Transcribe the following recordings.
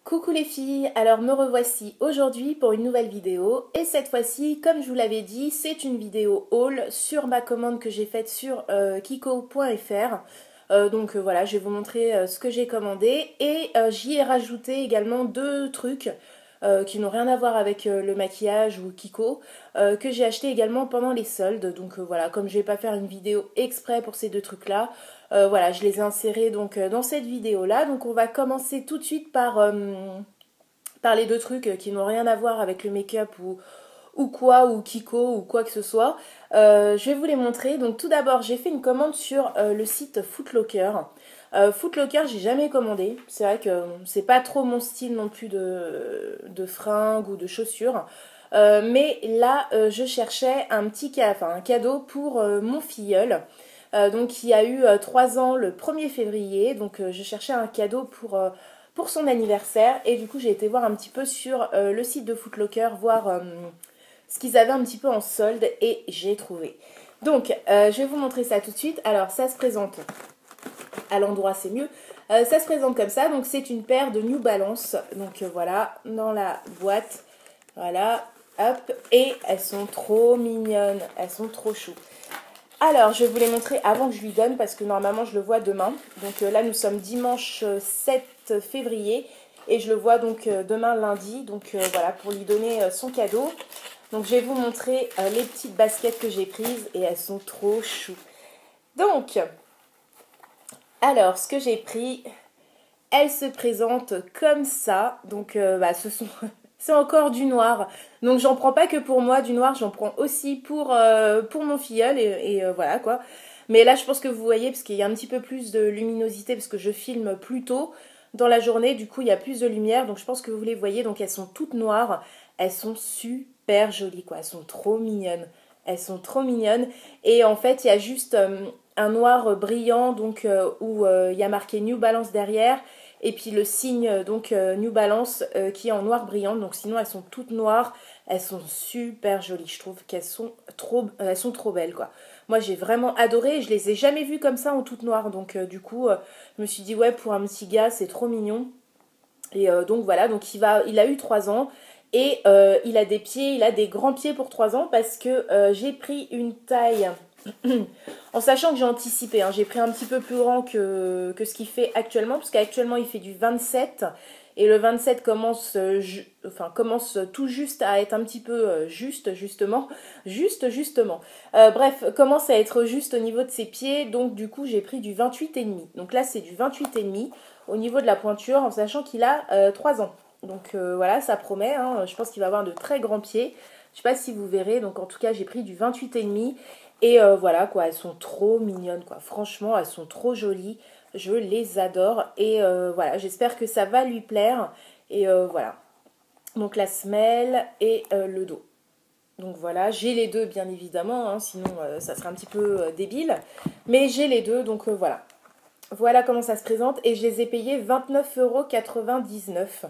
Coucou les filles, alors me revoici aujourd'hui pour une nouvelle vidéo et cette fois-ci, comme je vous l'avais dit, c'est une vidéo haul sur ma commande que j'ai faite sur kiko.fr. Voilà, je vais vous montrer ce que j'ai commandé et j'y ai rajouté également deux trucs qui n'ont rien à voir avec le maquillage ou Kiko que j'ai acheté également pendant les soldes. Voilà, comme je vais pas faire une vidéo exprès pour ces deux trucs-là, voilà, je les ai insérés donc dans cette vidéo-là. Donc on va commencer tout de suite par les deux trucs qui n'ont rien à voir avec le make-up ou Kiko ou quoi que ce soit. Je vais vous les montrer. Donc tout d'abord, j'ai fait une commande sur le site Footlocker. Footlocker, j'ai jamais commandé. C'est vrai que c'est pas trop mon style non plus de fringues ou de chaussures. Mais là, je cherchais un cadeau pour mon filleul. Donc qui a eu 3 ans le 1er février. Je cherchais un cadeau pour son anniversaire. Et du coup j'ai été voir un petit peu sur le site de Footlocker, voir ce qu'ils avaient un petit peu en solde et j'ai trouvé. Je vais vous montrer ça tout de suite. Alors ça se présente à l'endroit, c'est mieux. Ça se présente comme ça. Donc c'est une paire de New Balance. Voilà, dans la boîte. Voilà, hop. Et elles sont trop mignonnes. Elles sont trop choues. Alors, je vais vous les montrer avant que je lui donne parce que normalement je le vois demain. Là, nous sommes dimanche 7 février et je le vois demain lundi. Voilà, pour lui donner son cadeau. Donc, je vais vous montrer les petites baskets que j'ai prises et elles sont trop choues. Donc, alors, ce que j'ai pris, elles se présentent comme ça. C'est encore du noir. Donc j'en prends pas que pour moi du noir, j'en prends aussi pour mon filleul voilà quoi. Mais là je pense que vous voyez parce qu'il y a un petit peu plus de luminosité parce que je filme plus tôt dans la journée, du coup il y a plus de lumière, donc je pense que vous les voyez, donc elles sont toutes noires, elles sont super jolies quoi, elles sont trop mignonnes. Elles sont trop mignonnes et en fait il y a juste un noir brillant où il y a marqué New Balance derrière et puis le signe New Balance qui est en noir brillant. Donc sinon elles sont toutes noires, elles sont super jolies. Je trouve elles sont trop belles quoi. Moi j'ai vraiment adoré. Je les ai jamais vues comme ça en toutes noires. Je me suis dit ouais, pour un petit gars c'est trop mignon. Et voilà, il a eu 3 ans et il a des grands pieds pour 3 ans parce que j'ai pris une taille en sachant que j'ai anticipé, hein, j'ai pris un petit peu plus grand que ce qu'il fait actuellement, parce qu'actuellement il fait du 27, et le 27 commence tout juste à être un petit peu justement. Commence à être juste au niveau de ses pieds, donc du coup j'ai pris du 28,5. Donc là c'est du 28,5 au niveau de la pointure, en sachant qu'il a 3 ans. Voilà, ça promet, hein, je pense qu'il va avoir de très grands pieds. Je sais pas si vous verrez, donc en tout cas j'ai pris du 28,5. Et voilà quoi, elles sont trop mignonnes quoi. Franchement, elles sont trop jolies. Je les adore. Et voilà, j'espère que ça va lui plaire. Et voilà. Donc la semelle et le dos. Donc voilà, j'ai les deux bien évidemment, hein, sinon ça serait un petit peu débile. Mais j'ai les deux, voilà. Voilà comment ça se présente. Et je les ai payées 29,99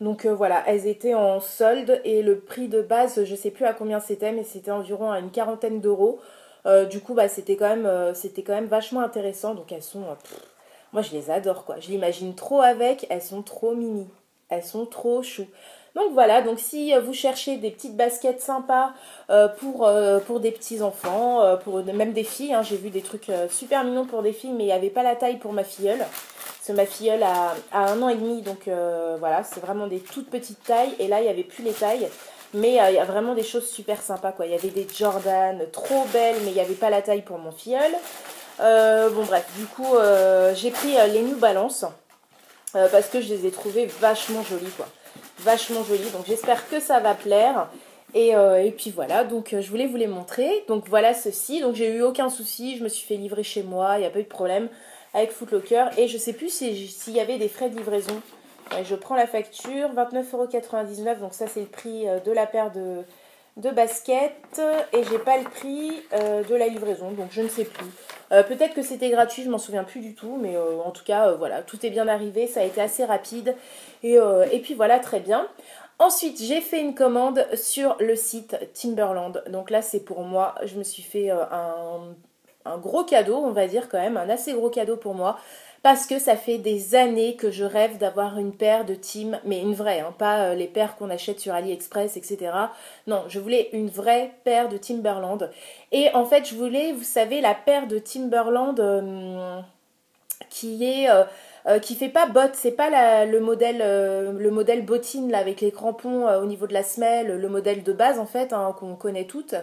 €. Voilà, elles étaient en solde et le prix de base, je sais plus à combien c'était, mais c'était environ à une quarantaine d'euros. C'était quand même vachement intéressant. Donc elles sont, moi je les adore quoi. Je l'imagine trop avec, elles sont trop mimi, elles sont trop chou. Donc voilà, donc si vous cherchez des petites baskets sympas pour des petits enfants, même des filles, hein, j'ai vu des trucs super mignons pour des filles, mais il n'y avait pas la taille pour ma filleule. Parce que ma filleule a 1 an et demi, voilà, c'est vraiment des toutes petites tailles. Et là, il n'y avait plus les tailles. Mais il y a vraiment des choses super sympas quoi. Il y avait des Jordan trop belles, mais il n'y avait pas la taille pour mon filleul. J'ai pris les New Balance parce que je les ai trouvées vachement jolies quoi. Vachement jolies. Donc j'espère que ça va plaire. Et puis voilà, je voulais vous les montrer. Donc voilà ceci. Donc j'ai eu aucun souci, je me suis fait livrer chez moi, il n'y a pas eu de problème avec Footlocker. Et je sais plus s'il y avait des frais de livraison. Je prends la facture, 29,99 €, donc ça c'est le prix de la paire de baskets. Et j'ai pas le prix de la livraison, donc je ne sais plus. Peut-être que c'était gratuit, je m'en souviens plus du tout, mais en tout cas, voilà, tout est bien arrivé, ça a été assez rapide. Et puis voilà, très bien. Ensuite, j'ai fait une commande sur le site Timberland. Donc là, c'est pour moi. Je me suis fait un gros cadeau, on va dire quand même, un assez gros cadeau pour moi. parce que ça fait des années que je rêve d'avoir une paire de Tim, mais une vraie, hein, pas les paires qu'on achète sur AliExpress, etc. Non, je voulais une vraie paire de Timberland. Et en fait, je voulais, vous savez, la paire de Timberland qui est qui fait pas botte, c'est pas le modèle bottine là avec les crampons au niveau de la semelle, le modèle de base en fait hein, qu'on connaît toutes,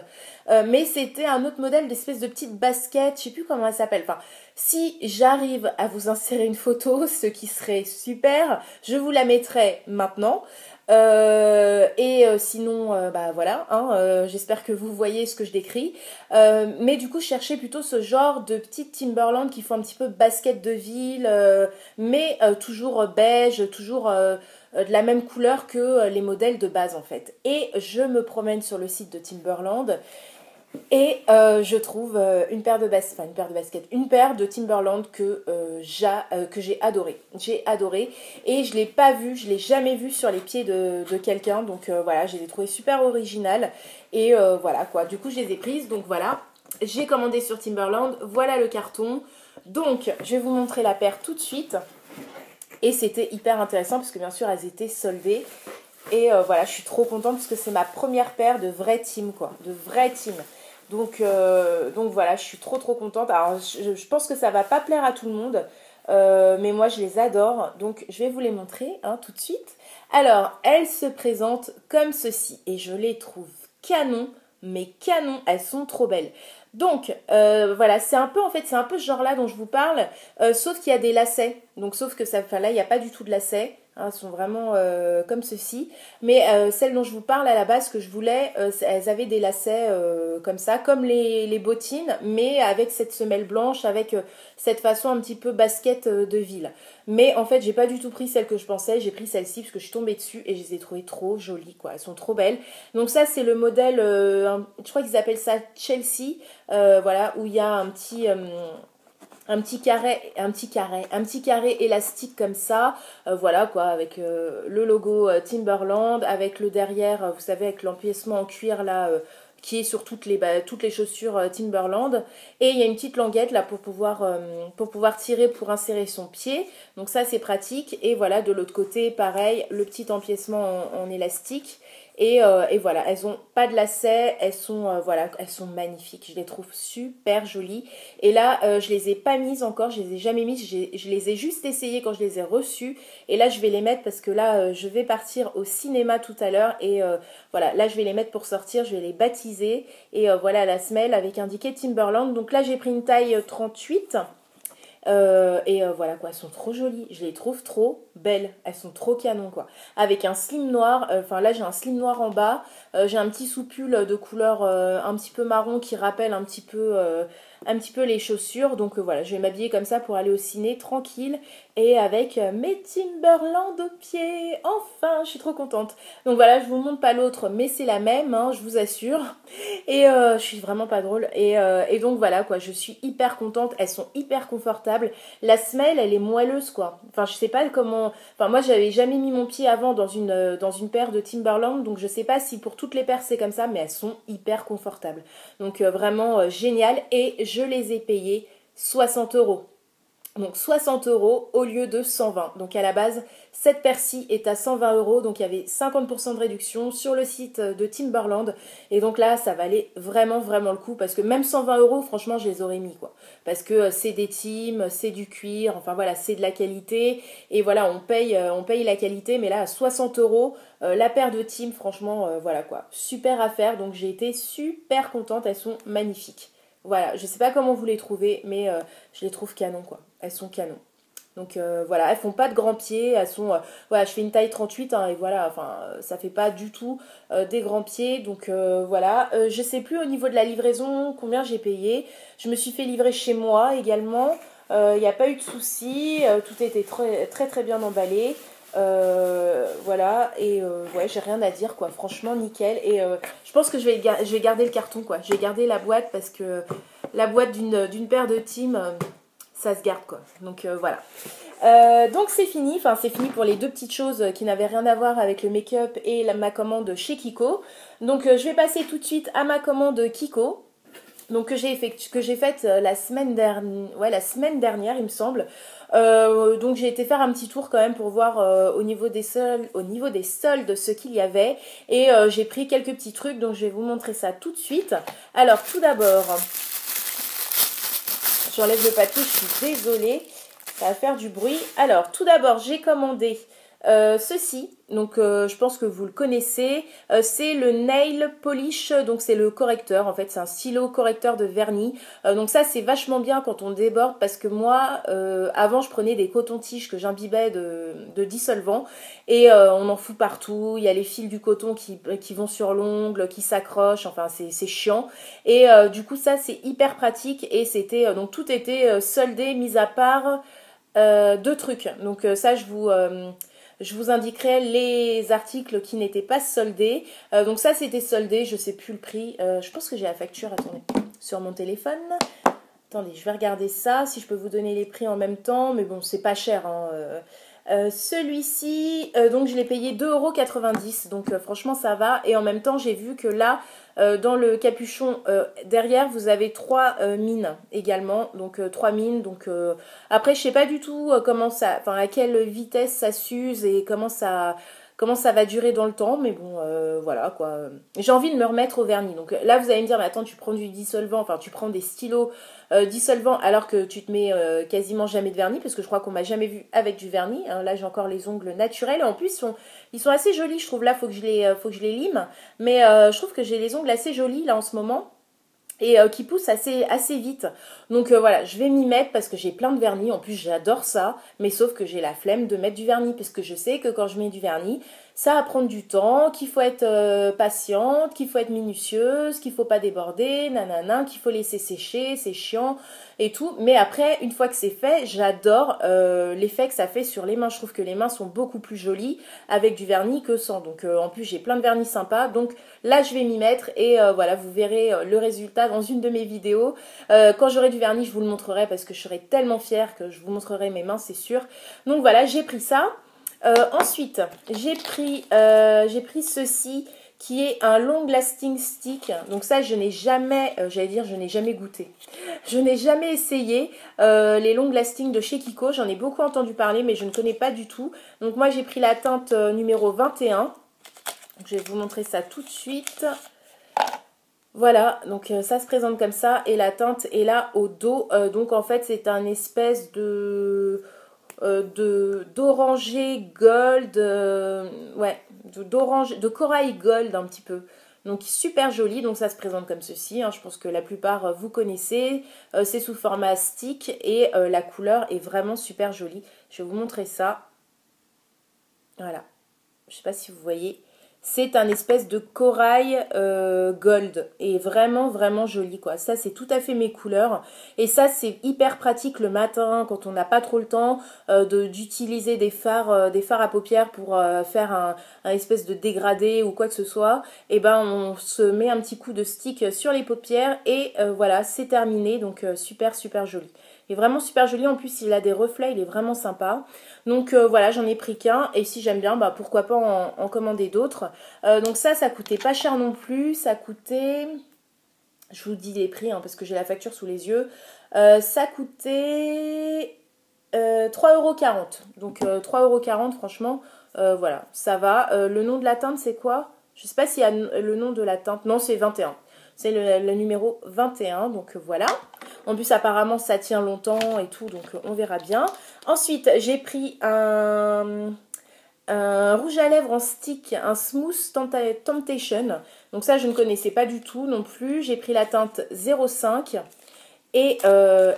mais c'était un autre modèle d'espèce de petite basket, je sais plus comment elle s'appelle. Enfin, si j'arrive à vous insérer une photo, ce qui serait super, je vous la mettrai maintenant. Sinon, bah voilà, hein, j'espère que vous voyez ce que je décris. Mais du coup, je cherchais plutôt ce genre de petites Timberland qui font un petit peu basket de ville, mais toujours beige, toujours de la même couleur que les modèles de base en fait. Et je me promène sur le site de Timberland et je trouve une paire de Timberland que j'ai adoré. J'ai adoré et je l'ai pas vue, je l'ai jamais vue sur les pieds de quelqu'un. Donc voilà, je les ai trouvées super originales et voilà quoi. Du coup, je les ai prises. Donc voilà, j'ai commandé sur Timberland. Voilà le carton. Donc, je vais vous montrer la paire tout de suite. Et c'était hyper intéressant parce que bien sûr, elles étaient soldées. Et voilà, je suis trop contente parce que c'est ma première paire de vraies Tim, quoi. De vraies Tim. Donc voilà, je suis trop contente. Alors, je pense que ça va pas plaire à tout le monde. Mais moi, je les adore. Donc, je vais vous les montrer hein, tout de suite. Alors, elles se présentent comme ceci. Et je les trouve canon. Mais canon, elles sont trop belles. Donc, voilà, c'est un peu ce genre-là dont je vous parle, sauf qu'il y a des lacets. Donc, sauf que là, il n'y a pas du tout de lacets. Hein, elles sont vraiment comme ceci. Mais celles dont je vous parle à la base, que je voulais, elles avaient des lacets comme ça, comme les bottines, mais avec cette semelle blanche, avec cette façon un petit peu basket de ville. Mais en fait, j'ai pas du tout pris celle que je pensais, j'ai pris celle-ci parce que je suis tombée dessus et je les ai trouvées trop jolies, quoi. Elles sont trop belles. Donc ça, c'est le modèle, je crois qu'ils appellent ça Chelsea, voilà, où il y a un petit carré élastique comme ça, voilà quoi, avec le logo Timberland, avec le derrière, vous savez, avec l'empiècement en cuir là, qui est sur toutes les chaussures Timberland. Et il y a une petite languette là pour pouvoir tirer, pour insérer son pied. Donc ça c'est pratique. Et voilà, de l'autre côté, pareil, le petit empiècement en élastique. Et voilà, elles ont pas de lacets, voilà, elles sont magnifiques, je les trouve super jolies. Et là, je les ai pas mises encore, je les ai jamais mises, je les ai juste essayées quand je les ai reçues. Et là, je vais les mettre parce que là, je vais partir au cinéma tout à l'heure. Et voilà, là, je vais les mettre pour sortir, je vais les baptiser. Et voilà la semelle avec indiqué Timberland. Donc là, j'ai pris une taille 38. Voilà quoi, elles sont trop jolies, je les trouve trop belles, elles sont trop canon quoi. Avec un slim noir, enfin là j'ai un slim noir en bas, j'ai un petit soupule de couleur un petit peu marron qui rappelle un petit peu les chaussures. Donc voilà, je vais m'habiller comme ça pour aller au ciné tranquille et avec mes Timberland aux pieds. Enfin, je suis trop contente. Donc voilà, je vous montre pas l'autre, mais c'est la même, hein, je vous assure. Et je suis vraiment pas drôle. Et donc voilà quoi, je suis hyper contente. Elles sont hyper confortables. La semelle, elle est moelleuse quoi. Enfin, je sais pas comment. Enfin, moi, j'avais jamais mis mon pied avant dans une paire de Timberland, donc je sais pas si pour toutes les paires c'est comme ça, mais elles sont hyper confortables. Donc vraiment génial. Et je les ai payées 60 €. Donc 60 € au lieu de 120. Donc à la base, cette paire-ci est à 120 €. Donc il y avait 50% de réduction sur le site de Timberland. Et donc là, ça valait vraiment, vraiment le coup. Parce que même 120 €, franchement, je les aurais mis quoi. Parce que c'est des Tim, c'est du cuir, enfin voilà, c'est de la qualité. Et voilà, on paye la qualité. Mais là, à 60 €, la paire de Tim, franchement, voilà quoi. Super affaire. Donc j'ai été super contente. Elles sont magnifiques. Voilà, je sais pas comment vous les trouvez, mais je les trouve canon quoi. Elles sont canon. Donc voilà, elles font pas de grands pieds, elles sont voilà, je fais une taille 38 hein, et voilà, enfin ça fait pas du tout des grands pieds. Donc voilà, je sais plus au niveau de la livraison combien j'ai payé. Je me suis fait livrer chez moi également. Il n'y a pas eu de soucis, tout était très bien emballé. Voilà, et ouais, j'ai rien à dire quoi, franchement nickel. Et je pense que je vais garder le carton quoi, je vais garder la boîte parce que la boîte d'une paire de Tim, ça se garde quoi. Donc voilà. Donc c'est fini, enfin c'est fini pour les deux petites choses qui n'avaient rien à voir avec le make-up et ma commande chez Kiko. Donc je vais passer tout de suite à ma commande Kiko. Donc que j'ai faite la semaine dernière, il me semble. Donc j'ai été faire un petit tour quand même pour voir au niveau des soldes ce qu'il y avait. Et j'ai pris quelques petits trucs, donc je vais vous montrer ça tout de suite. Alors tout d'abord, j'enlève le papier, je suis désolée, ça va faire du bruit. Alors tout d'abord, j'ai commandé ceci, donc je pense que vous le connaissez, c'est le Nail Polish, donc c'est le correcteur, en fait c'est un stylo correcteur de vernis, donc ça c'est vachement bien quand on déborde, parce que moi avant je prenais des cotons-tiges que j'imbibais de dissolvant, et on en fout partout, il y a les fils du coton qui vont sur l'ongle, qui s'accrochent, enfin c'est chiant, et du coup ça c'est hyper pratique, et c'était, donc tout était soldé, mis à part deux trucs, donc ça je vous indiquerai les articles qui n'étaient pas soldés. Donc ça, c'était soldé, je sais plus le prix. Je pense que j'ai la facture, attendez, sur mon téléphone. Attendez, je vais regarder ça, si je peux vous donner les prix en même temps. Mais bon, c'est pas cher, hein. Celui-ci, donc je l'ai payé 2,90 €. Donc franchement, ça va. Et en même temps, j'ai vu que là, dans le capuchon derrière, vous avez trois mines également. Donc trois mines. Donc après, je sais pas du tout comment ça, enfin à quelle vitesse ça s'use et comment ça va durer dans le temps, mais bon, voilà quoi. J'ai envie de me remettre au vernis. Donc là, vous allez me dire, mais attends, tu prends du dissolvant, enfin tu prends des stylos dissolvants alors que tu te mets quasiment jamais de vernis, parce que je crois qu'on m'a jamais vu avec du vernis. Hein. Là, j'ai encore les ongles naturels. Et en plus, ils sont assez jolis, je trouve. Là, faut que je les lime. Mais je trouve que j'ai les ongles assez jolis là en ce moment et qui pousse assez vite. Donc voilà, je vais m'y mettre parce que j'ai plein de vernis. En plus, j'adore ça, mais sauf que j'ai la flemme de mettre du vernis parce que je sais que quand je mets du vernis, ça va prendre du temps, qu'il faut être patiente, qu'il faut être minutieuse, qu'il faut pas déborder, nanana, qu'il faut laisser sécher, c'est chiant et tout. Mais après, une fois que c'est fait, j'adore l'effet que ça fait sur les mains. Je trouve que les mains sont beaucoup plus jolies avec du vernis que sans. Donc en plus, j'ai plein de vernis sympas. Donc là, je vais m'y mettre et voilà, vous verrez le résultat dans une de mes vidéos. Quand j'aurai du vernis, je vous le montrerai parce que je serai tellement fière que je vous montrerai mes mains, c'est sûr. Donc voilà, j'ai pris ça. Ensuite, j'ai pris ceci qui est un long lasting stick. Donc ça, je n'ai jamais, j'allais dire, je n'ai jamais goûté. Je n'ai jamais essayé les long lasting de chez Kiko. J'en ai beaucoup entendu parler, mais je ne connais pas du tout. Donc moi, j'ai pris la teinte numéro 21. Je vais vous montrer ça tout de suite. Voilà, donc ça se présente comme ça et la teinte est là au dos. Donc en fait, c'est un espèce d'oranger gold, ouais, d'orange, de corail gold un petit peu. Donc super joli, donc ça se présente comme ceci, hein. Je pense que la plupart vous connaissez, c'est sous format stick et la couleur est vraiment super jolie. Je vais vous montrer ça, voilà, je ne sais pas si vous voyez. C'est un espèce de corail gold et vraiment vraiment joli quoi. Ça c'est tout à fait mes couleurs et ça c'est hyper pratique le matin quand on n'a pas trop le temps d'utiliser des fards à paupières pour faire un espèce de dégradé ou quoi que ce soit. Et ben on se met un petit coup de stick sur les paupières et voilà c'est terminé, donc super super joli. Il est vraiment super joli, en plus il a des reflets, il est vraiment sympa. Donc voilà, j'en ai pris qu'un et si j'aime bien, bah, pourquoi pas en commander d'autres. Donc ça coûtait pas cher non plus, ça coûtait, je vous dis les prix hein, parce que j'ai la facture sous les yeux, ça coûtait 3,40 €. Donc 3,40 € franchement, voilà, ça va. Le nom de la teinte c'est quoi? Je sais pas s'il y a le nom de la teinte, non c'est 21. C'est le numéro 21, donc voilà. En plus, apparemment, ça tient longtemps et tout, donc on verra bien. Ensuite, j'ai pris un rouge à lèvres en stick, un Smooth Temptation. Donc ça, je ne connaissais pas du tout non plus. J'ai pris la teinte 05 et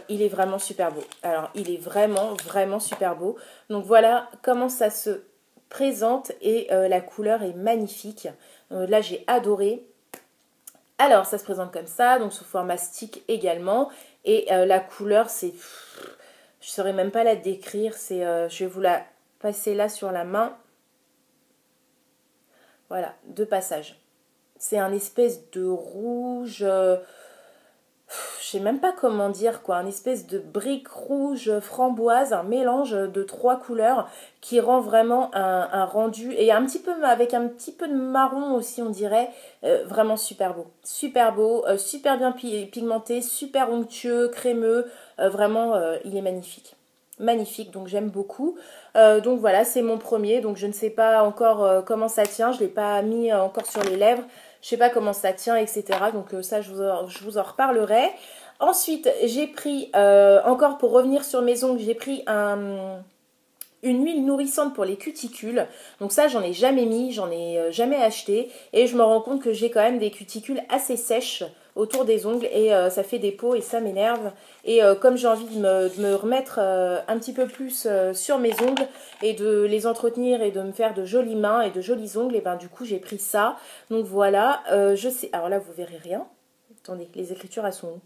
il est vraiment super beau. Alors, il est vraiment, vraiment super beau. Donc voilà comment ça se présente et la couleur est magnifique. Là, j'ai adoré. Alors, ça se présente comme ça, donc sous format stick également. Et la couleur, c'est... Je ne saurais même pas la décrire. Je vais vous la passer là sur la main. Voilà, deux passages. C'est un espèce de rouge... sais même pas comment dire quoi, un espèce de brique rouge framboise, un mélange de trois couleurs qui rend vraiment un rendu, et un petit peu avec un petit peu de marron aussi on dirait, vraiment super beau, super bien pigmenté, super onctueux, crémeux, vraiment il est magnifique. Magnifique, donc j'aime beaucoup. Donc voilà, c'est mon premier, donc je ne sais pas encore comment ça tient, je ne l'ai pas mis encore sur les lèvres, je sais pas comment ça tient, etc. Donc ça, je vous en reparlerai. Ensuite, j'ai pris, encore pour revenir sur mes ongles, j'ai pris une huile nourrissante pour les cuticules. Donc ça, j'en ai jamais mis, j'en ai jamais acheté. Et je me rends compte que j'ai quand même des cuticules assez sèches autour des ongles. Et ça fait des peaux et ça m'énerve. Et comme j'ai envie de me remettre un petit peu plus sur mes ongles et de les entretenir et de me faire de jolies mains et de jolis ongles, et ben du coup, j'ai pris ça. Donc voilà, je sais... Alors là, vous verrez rien. Attendez, les écritures, elles sont où?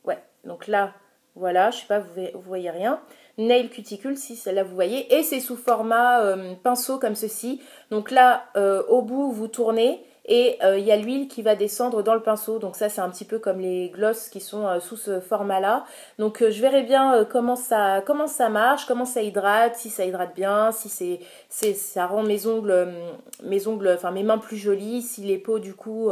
Ouais, donc là, voilà, je sais pas, vous voyez rien. Nail cuticule, si celle-là vous voyez, et c'est sous format pinceau comme ceci. Donc là, au bout, vous tournez et il y a l'huile qui va descendre dans le pinceau. Donc ça, c'est un petit peu comme les glosses qui sont sous ce format-là. Donc je verrai bien comment ça marche, comment ça hydrate, si ça hydrate bien, si ça rend mes ongles, enfin mes mains plus jolies, si les peaux du coup,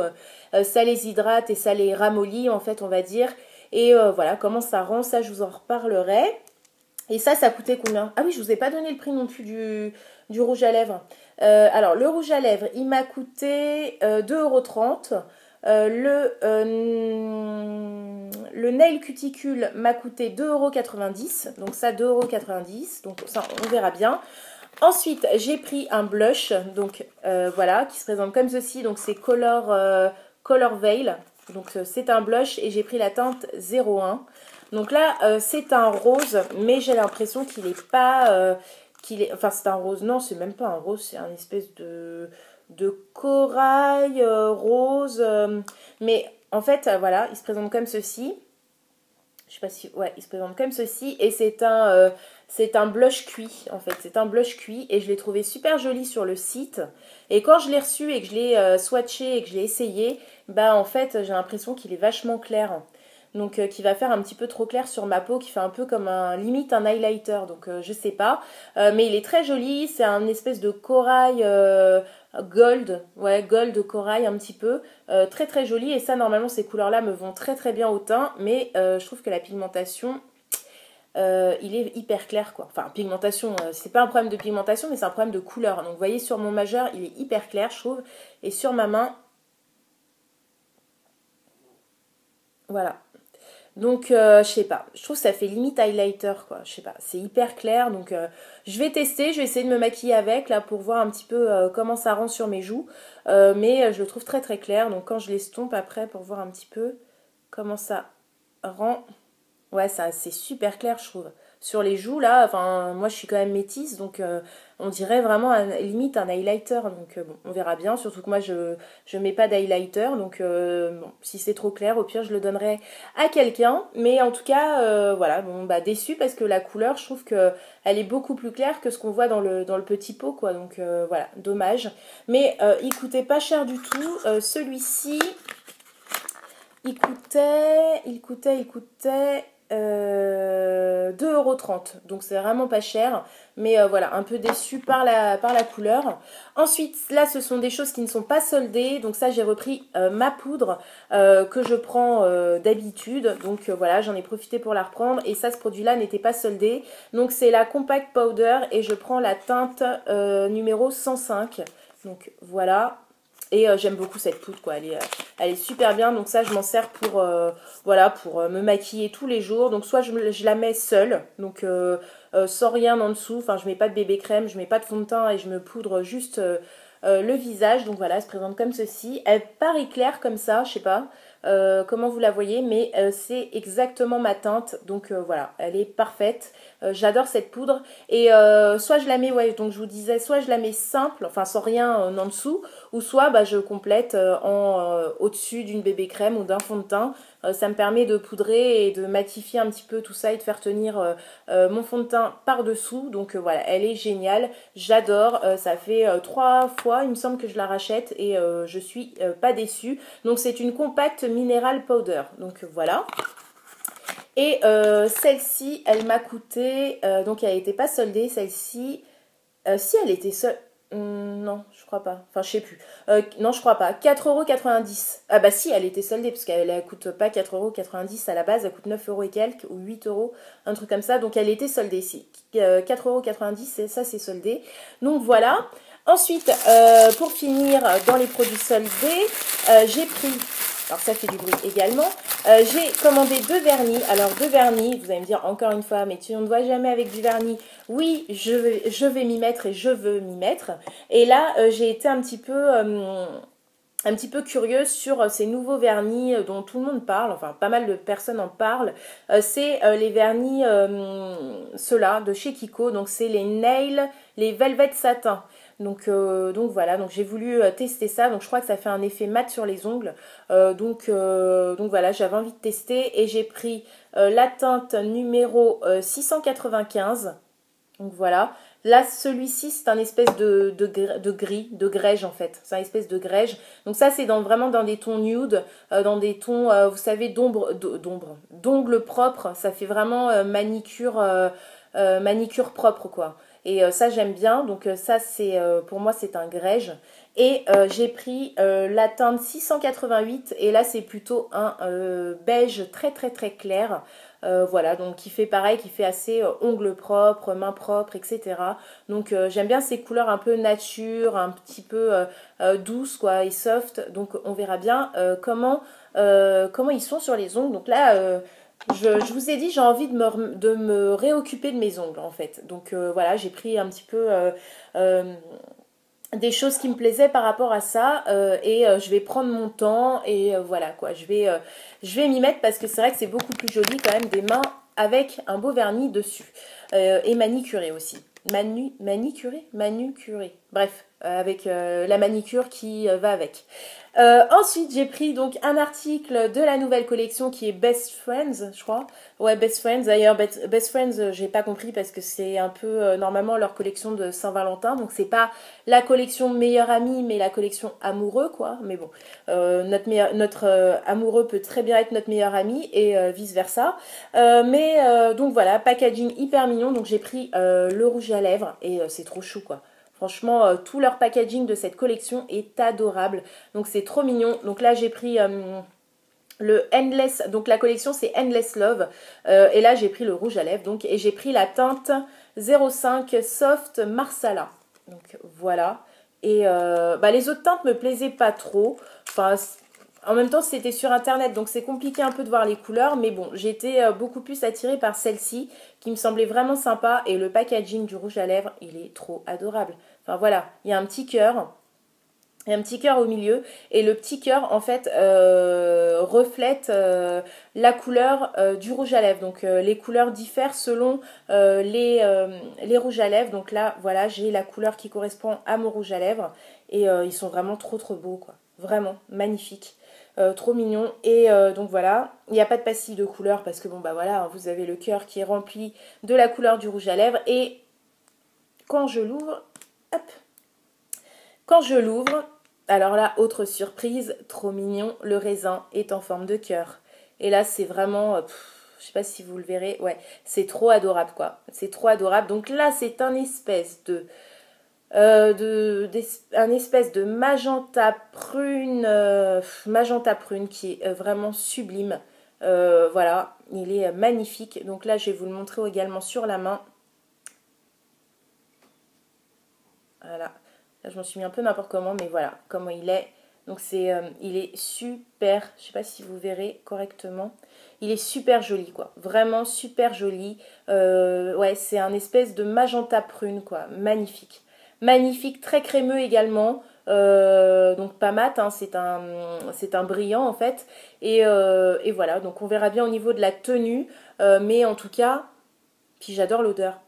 ça les hydrate et ça les ramollit en fait, on va dire. Et voilà, comment ça rend, ça je vous en reparlerai. Et ça coûtait combien? Ah oui, je vous ai pas donné le prix non plus du rouge à lèvres. Alors, le rouge à lèvres, il m'a coûté 2,30 €. Le nail cuticule m'a coûté 2,90 €. Donc ça, 2,90 €. Donc ça, on verra bien. Ensuite, j'ai pris un blush. Donc voilà, qui se présente comme ceci. Donc c'est Color Veil. Donc c'est un blush et j'ai pris la teinte 01. Donc là, c'est un rose, mais j'ai l'impression qu'il n'est pas... enfin, c'est un rose. Non, c'est même pas un rose, c'est un espèce de corail rose. Mais en fait, voilà, il se présente comme ceci. Je sais pas si... Ouais, il se présente comme ceci. Et c'est un blush cuit, en fait. C'est un blush cuit. Et je l'ai trouvé super joli sur le site. Et quand je l'ai reçu et que je l'ai swatché et que je l'ai essayé, bah en fait, j'ai l'impression qu'il est vachement clair. Donc qui va faire un petit peu trop clair sur ma peau, qui fait un peu comme limite un highlighter, donc je sais pas. Mais il est très joli, c'est un espèce de corail gold, ouais, gold corail un petit peu, très très joli. Et ça, normalement, ces couleurs-là me vont très très bien au teint, mais je trouve que la pigmentation... il est hyper clair quoi. Enfin, pigmentation, c'est pas un problème de pigmentation, mais c'est un problème de couleur. Donc vous voyez, sur mon majeur, il est hyper clair, je trouve. Et sur ma main, voilà. Donc, je sais pas, je trouve que ça fait limite highlighter, quoi, je sais pas, c'est hyper clair, donc je vais tester, je vais essayer de me maquiller avec, là, pour voir un petit peu comment ça rend sur mes joues, mais je le trouve très très clair, donc quand je l'estompe après, pour voir un petit peu comment ça rend, ouais, ça c'est super clair, je trouve. Sur les joues, là, enfin, moi je suis quand même métisse, donc on dirait vraiment limite un highlighter. Donc bon, on verra bien. Surtout que moi je mets pas d'highlighter, donc bon, si c'est trop clair, au pire je le donnerai à quelqu'un. Mais en tout cas, voilà, bon bah déçue parce que la couleur, je trouve que elle est beaucoup plus claire que ce qu'on voit dans le petit pot, quoi. Donc voilà, dommage. Mais il coûtait pas cher du tout. Celui-ci, il coûtait 2,30 €. Donc c'est vraiment pas cher. Mais voilà, un peu déçu par la couleur. Ensuite, là, ce sont des choses qui ne sont pas soldées. Donc ça, j'ai repris ma poudre que je prends d'habitude. Donc voilà, j'en ai profité pour la reprendre. Et ça, ce produit-là n'était pas soldé. Donc c'est la Compact Powder. Et je prends la teinte numéro 105. Donc voilà. Et j'aime beaucoup cette poudre, quoi. Elle est super bien. Donc ça, je m'en sers pour, voilà, pour me maquiller tous les jours. Donc soit je la mets seule, donc sans rien en dessous. Enfin, je mets pas de bébé crème, je mets pas de fond de teint et je me poudre juste le visage. Donc voilà, elle se présente comme ceci. Elle paraît claire comme ça, je sais pas comment vous la voyez, mais c'est exactement ma teinte. Donc voilà, elle est parfaite. J'adore cette poudre. Et soit je la mets, ouais, donc je vous disais, soit je la mets simple, enfin sans rien en dessous, ou soit bah, je complète au-dessus d'une bébé crème ou d'un fond de teint. Ça me permet de poudrer et de matifier un petit peu tout ça et de faire tenir mon fond de teint par-dessous. Donc voilà, elle est géniale, j'adore. Ça fait 3 fois, il me semble, que je la rachète et je suis pas déçue. Donc c'est une Compact Mineral Powder. Donc voilà. Et celle-ci, elle m'a coûté, donc elle n'était pas soldée, celle-ci, si elle était soldée, non, je crois pas, enfin je sais plus, non je crois pas, 4,90 €. Ah bah si, elle était soldée, parce qu'elle ne coûte pas 4,90 € à la base, elle coûte 9 € et quelques, ou 8 €, un truc comme ça, donc elle était soldée, si, 4,90 €, ça c'est soldé, donc voilà. Ensuite, pour finir, dans les produits soldés, j'ai pris, alors ça fait du bruit également, j'ai commandé deux vernis. Alors deux vernis, vous allez me dire encore une fois, mais tu ne vois jamais avec du vernis. Oui, je vais m'y mettre et je veux m'y mettre. Et là, j'ai été un petit peu curieuse sur ces nouveaux vernis dont tout le monde parle, enfin pas mal de personnes en parlent. C'est les vernis, ceux-là, de chez Kiko. Donc c'est les Nail, les Velvet Satin. Donc voilà, donc j'ai voulu tester ça. Donc je crois que ça fait un effet mat sur les ongles. Donc voilà, j'avais envie de tester et j'ai pris la teinte numéro 695. Donc voilà. Là, celui-ci, c'est un espèce de gris, de grège en fait. C'est un espèce de grège. Donc ça, c'est vraiment dans des tons nude, dans des tons, vous savez, d'ongles propres. Ça fait vraiment manicure propre quoi. Et ça, j'aime bien. Donc ça, c'est pour moi, c'est un grège. Et j'ai pris la teinte 688 et là, c'est plutôt un beige très très très clair. Voilà, donc qui fait pareil, qui fait assez ongles propres, mains propres, etc. Donc j'aime bien ces couleurs un peu nature, un petit peu douces quoi, et soft. Donc on verra bien comment ils sont sur les ongles. Donc là, je vous ai dit, j'ai envie de me réoccuper de mes ongles en fait. Donc voilà, j'ai pris un petit peu des choses qui me plaisaient par rapport à ça et je vais prendre mon temps et voilà quoi, je vais m'y mettre parce que c'est vrai que c'est beaucoup plus joli quand même des mains avec un beau vernis dessus et manicuré aussi, manucuré, bref, avec la manicure qui va avec. Ensuite, j'ai pris donc un article de la nouvelle collection qui est Best Friends, je crois. Ouais, Best Friends. D'ailleurs, Best Friends, j'ai pas compris parce que c'est un peu normalement leur collection de Saint-Valentin. Donc, c'est pas la collection meilleur ami, mais la collection amoureux, quoi. Mais bon, notre amoureux peut très bien être notre meilleur ami et vice-versa. Donc voilà, packaging hyper mignon. Donc, j'ai pris le rouge à lèvres et c'est trop chou, quoi. Franchement, tout leur packaging de cette collection est adorable. Donc c'est trop mignon. Donc là j'ai pris le Endless, donc la collection c'est Endless Love. Et là j'ai pris le rouge à lèvres. Donc, et j'ai pris la teinte 05 Soft Marsala. Donc voilà. Et les autres teintes me plaisaient pas trop. Enfin, en même temps, c'était sur internet, donc c'est compliqué un peu de voir les couleurs, mais bon, j'étais beaucoup plus attirée par celle-ci, qui me semblait vraiment sympa, et le packaging du rouge à lèvres, il est trop adorable. Enfin voilà, il y a un petit cœur, il y a un petit cœur au milieu, et le petit cœur, en fait, reflète la couleur du rouge à lèvres. Donc les couleurs diffèrent selon les rouges à lèvres. Donc là, voilà, j'ai la couleur qui correspond à mon rouge à lèvres, et ils sont vraiment trop trop beaux, quoi. Vraiment magnifiques. Trop mignon et donc voilà, il n'y a pas de pastille de couleur parce que bon bah voilà, hein, vous avez le cœur qui est rempli de la couleur du rouge à lèvres et quand je l'ouvre, hop, quand je l'ouvre, alors là, autre surprise, trop mignon, le raisin est en forme de cœur. Et là, c'est vraiment, je sais pas si vous le verrez, ouais, c'est trop adorable quoi, c'est trop adorable. Donc là, c'est un espèce un espèce de magenta prune qui est vraiment sublime. Voilà, il est magnifique. Donc là, je vais vous le montrer également sur la main. Voilà, là je m'en suis mis un peu n'importe comment, mais voilà comment il est. Donc il est super, je sais pas si vous verrez correctement. Il est super joli quoi, vraiment super joli. Ouais, c'est un espèce de magenta prune quoi, magnifique. Magnifique, très crémeux également. Donc pas mat, hein, c'est un brillant en fait. Et voilà, donc on verra bien au niveau de la tenue. Mais en tout cas, puis j'adore l'odeur.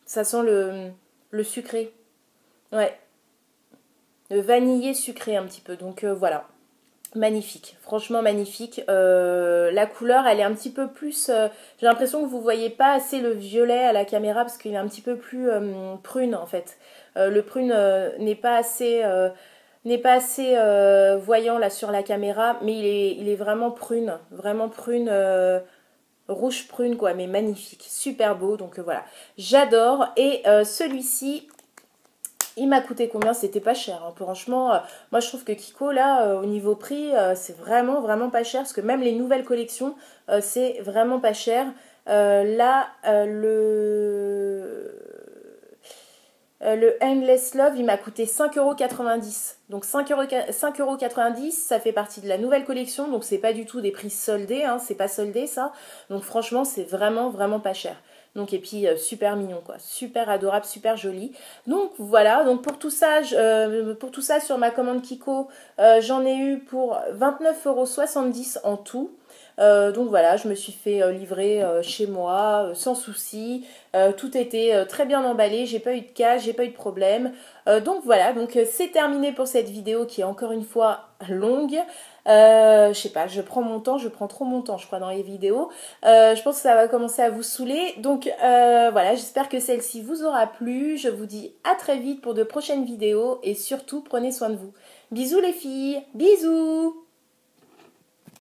Ça sent le sucré. Ouais, le vanillé sucré un petit peu. Donc voilà, magnifique, franchement magnifique. La couleur, elle est un petit peu plus. J'ai l'impression que vous voyez pas assez le violet à la caméra parce qu'il est un petit peu plus prune en fait. Le prune n'est pas assez voyant là sur la caméra, mais il est vraiment prune rouge prune quoi, mais magnifique, super beau, donc voilà, j'adore. Et celui-ci, il m'a coûté combien? C'était pas cher, hein. Franchement, moi je trouve que Kiko là, au niveau prix, c'est vraiment vraiment pas cher, parce que même les nouvelles collections, c'est vraiment pas cher. Là, le Endless Love, il m'a coûté 5,90 €. Donc 5,90 €, ça fait partie de la nouvelle collection. Donc c'est pas du tout des prix soldés, hein, c'est pas soldé ça. Donc franchement, c'est vraiment vraiment pas cher. Donc et puis super mignon quoi, super adorable, super joli. Donc voilà, donc pour tout ça sur ma commande Kiko, j'en ai eu pour 29,70 € en tout. Donc voilà, je me suis fait livrer chez moi sans souci. Tout était très bien emballé, j'ai pas eu de cas, j'ai pas eu de problème. Donc voilà, donc c'est terminé pour cette vidéo qui est encore une fois longue. Je sais pas, je prends mon temps, je prends trop mon temps, je crois, dans les vidéos. Je pense que ça va commencer à vous saouler. Donc voilà, j'espère que celle-ci vous aura plu. Je vous dis à très vite pour de prochaines vidéos et surtout prenez soin de vous. Bisous les filles, bisous!